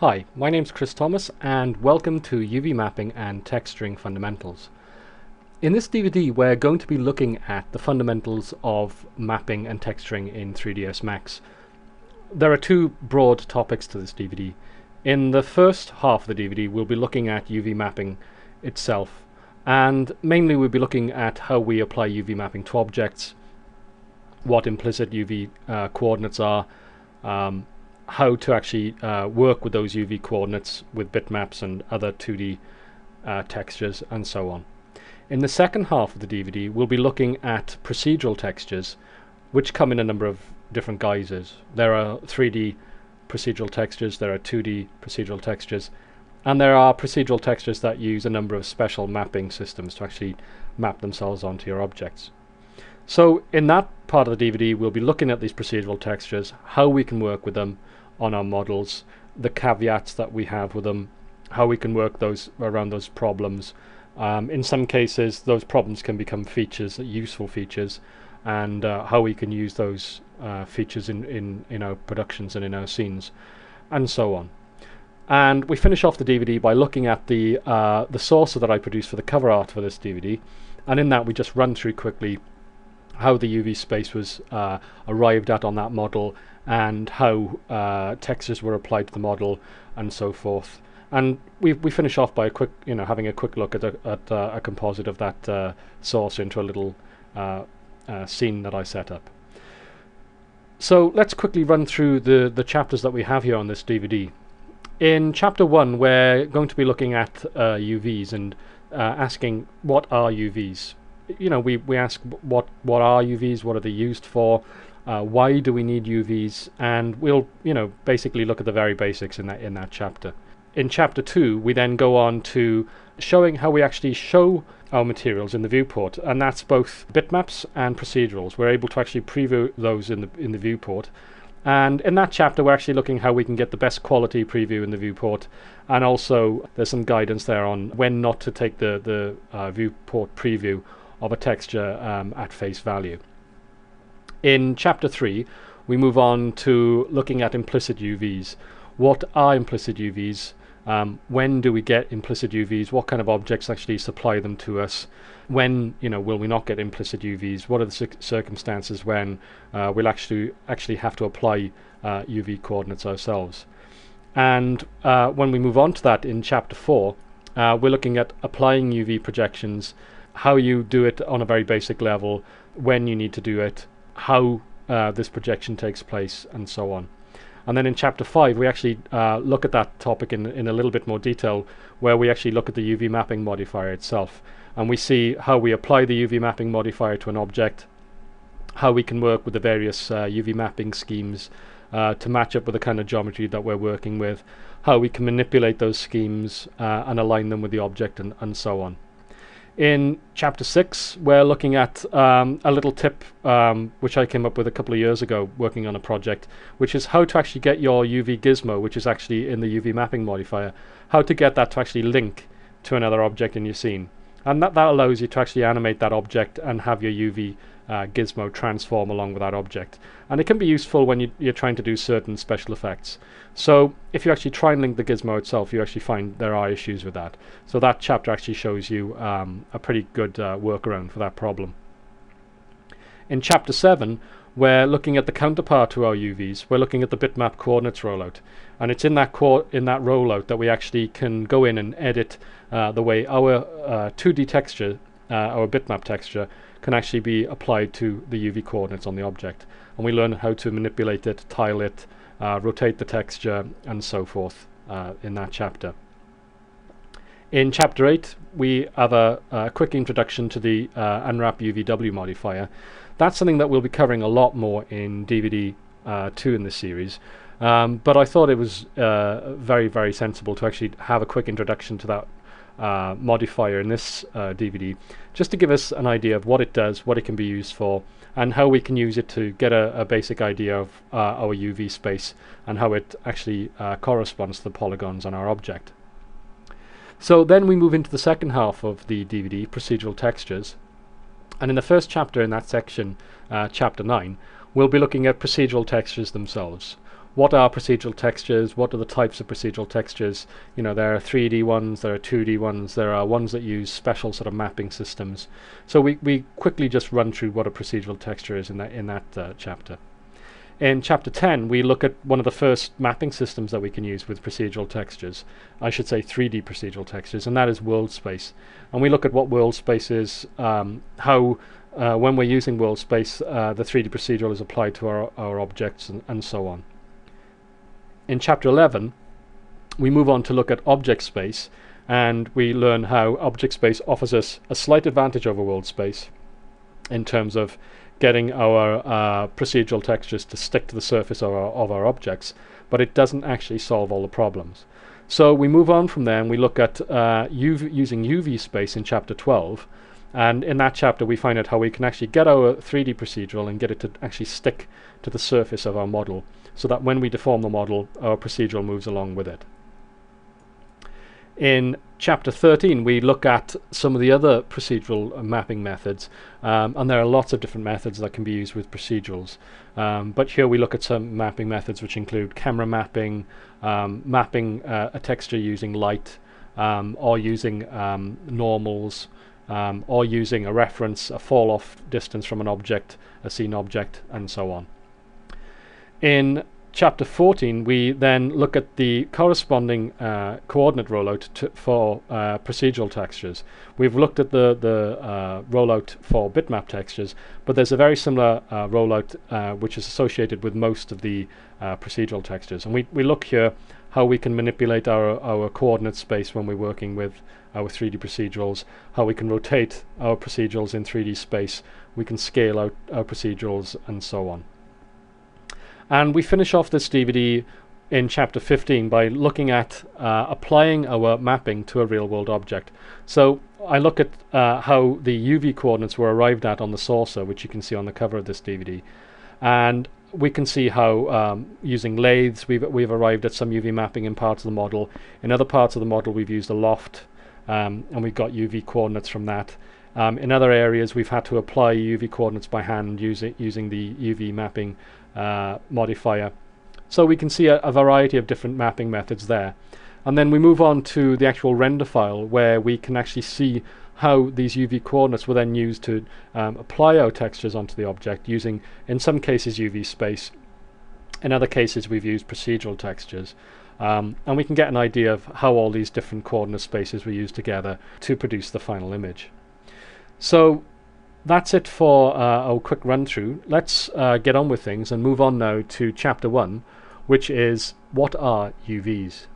Hi, my name's Chris Thomas and welcome to UV Mapping and Texturing Fundamentals. In this DVD we're going to be looking at the fundamentals of mapping and texturing in 3ds Max. There are two broad topics to this DVD. In the first half of the DVD we'll be looking at UV mapping itself, and mainly we'll be looking at how we apply UV mapping to objects, what implicit UV coordinates are, how to actually work with those UV coordinates with bitmaps and other 2D textures and so on. In the second half of the DVD we'll be looking at procedural textures, which come in a number of different guises. There are 3D procedural textures, there are 2D procedural textures, and there are procedural textures that use a number of special mapping systems to actually map themselves onto your objects. So in that part of the DVD we'll be looking at these procedural textures, how we can work with them on our models, the caveats that we have with them, how we can work those around those problems. In some cases those problems can become features, useful features, and how we can use those features in our productions and in our scenes, and so on. And we finish off the DVD by looking at the sources that I produced for the cover art for this DVD, and in that we just run through quickly how the UV space was arrived at on that model, and how textures were applied to the model, and so forth. And we finish off by having a quick look at a composite of that source into a little scene that I set up. So let's quickly run through the chapters that we have here on this DVD. In chapter 1 we're going to be looking at UVs and asking what are UVs. We ask what are UVs, what are they used for, why do we need UVs, and we'll basically look at the very basics in that chapter. In chapter 2 we then go on to showing how we actually show our materials in the viewport, and that's both bitmaps and procedurals. We're able to actually preview those in the viewport, and in that chapter we're actually looking how we can get the best quality preview in the viewport, and also there's some guidance there on when not to take the viewport preview of a texture at face value. In chapter 3 we move on to looking at implicit UVs. What are implicit UVs? When do we get implicit UVs? What kind of objects actually supply them to us? When will we not get implicit UVs? What are the circumstances when we'll actually have to apply UV coordinates ourselves? And when we move on to that in chapter 4 we're looking at applying UV projections, how you do it on a very basic level, when you need to do it, how this projection takes place, and so on. And then in chapter 5 we actually look at that topic in a little bit more detail, where we actually look at the UV mapping modifier itself, and we see how we apply the UV mapping modifier to an object, how we can work with the various UV mapping schemes to match up with the kind of geometry that we're working with, how we can manipulate those schemes and align them with the object, and so on. In chapter 6 we're looking at a little tip which I came up with a couple of years ago working on a project, which is how to actually get your UV gizmo, which is actually in the UV mapping modifier, how to get that to actually link to another object in your scene. And that allows you to actually animate that object and have your UV gizmo transform along with that object. And it can be useful when you're trying to do certain special effects. So if you actually try and link the gizmo itself, you actually find there are issues with that. So that chapter actually shows you a pretty good workaround for that problem. In chapter 7 we're looking at the counterpart to our UVs. We're looking at the bitmap coordinates rollout, and it's in that rollout that we actually can go in and edit the way our 2D texture, our bitmap texture, can actually be applied to the UV coordinates on the object, and we learn how to manipulate it, tile it, rotate the texture, and so forth in that chapter. In chapter 8 we have a quick introduction to the Unwrap UVW modifier. That's something that we'll be covering a lot more in DVD 2 in this series, but I thought it was very, very sensible to actually have a quick introduction to that modifier in this DVD, just to give us an idea of what it does, what it can be used for, and how we can use it to get a basic idea of our UV space and how it actually corresponds to the polygons on our object. So then we move into the second half of the DVD, procedural textures, and in the first chapter in that section, chapter 9, we'll be looking at procedural textures themselves. what are procedural textures, what are the types of procedural textures. You know, there are 3D ones, there are 2D ones, there are ones that use special sort of mapping systems. So we quickly just run through what a procedural texture is in that chapter. In chapter 10, we look at one of the first mapping systems that we can use with procedural textures. I should say 3D procedural textures, and that is world space. And we look at what world space is, how when we're using world space, the 3D procedural is applied to our objects, and so on. In chapter 11, we move on to look at object space, and we learn how object space offers us a slight advantage over world space in terms of getting our procedural textures to stick to the surface of our objects, but it doesn't actually solve all the problems. So we move on from there and we look at using UV space in chapter 12, and in that chapter we find out how we can actually get our 3D procedural and get it to actually stick to the surface of our model, so that when we deform the model, our procedural moves along with it. In chapter 13, we look at some of the other procedural mapping methods, and there are lots of different methods that can be used with procedurals. But here we look at some mapping methods which include camera mapping, mapping a texture using light, or using normals, or using a reference, a fall-off distance from an object, a seen object, and so on. In chapter 14, we then look at the corresponding coordinate rollout for procedural textures. We've looked at the rollout for bitmap textures, but there's a very similar rollout which is associated with most of the procedural textures. And we look here how we can manipulate our coordinate space when we're working with our 3D procedurals, how we can rotate our procedurals in 3D space, we can scale out our procedurals, and so on. And we finish off this DVD in chapter 15 by looking at applying our mapping to a real-world object. So I look at how the UV coordinates were arrived at on the saucer, which you can see on the cover of this DVD. And we can see how using lathes we've arrived at some UV mapping in parts of the model. In other parts of the model we've used a loft, and we've got UV coordinates from that. In other areas we've had to apply UV coordinates by hand using the UV mapping modifier. So we can see a variety of different mapping methods there. And then we move on to the actual render file, where we can actually see how these UV coordinates were then used to apply our textures onto the object, using in some cases UV space, in other cases we've used procedural textures. And we can get an idea of how all these different coordinate spaces were used together to produce the final image. So that's it for our quick run through. Let's get on with things and move on now to chapter 1, which is what are UVs?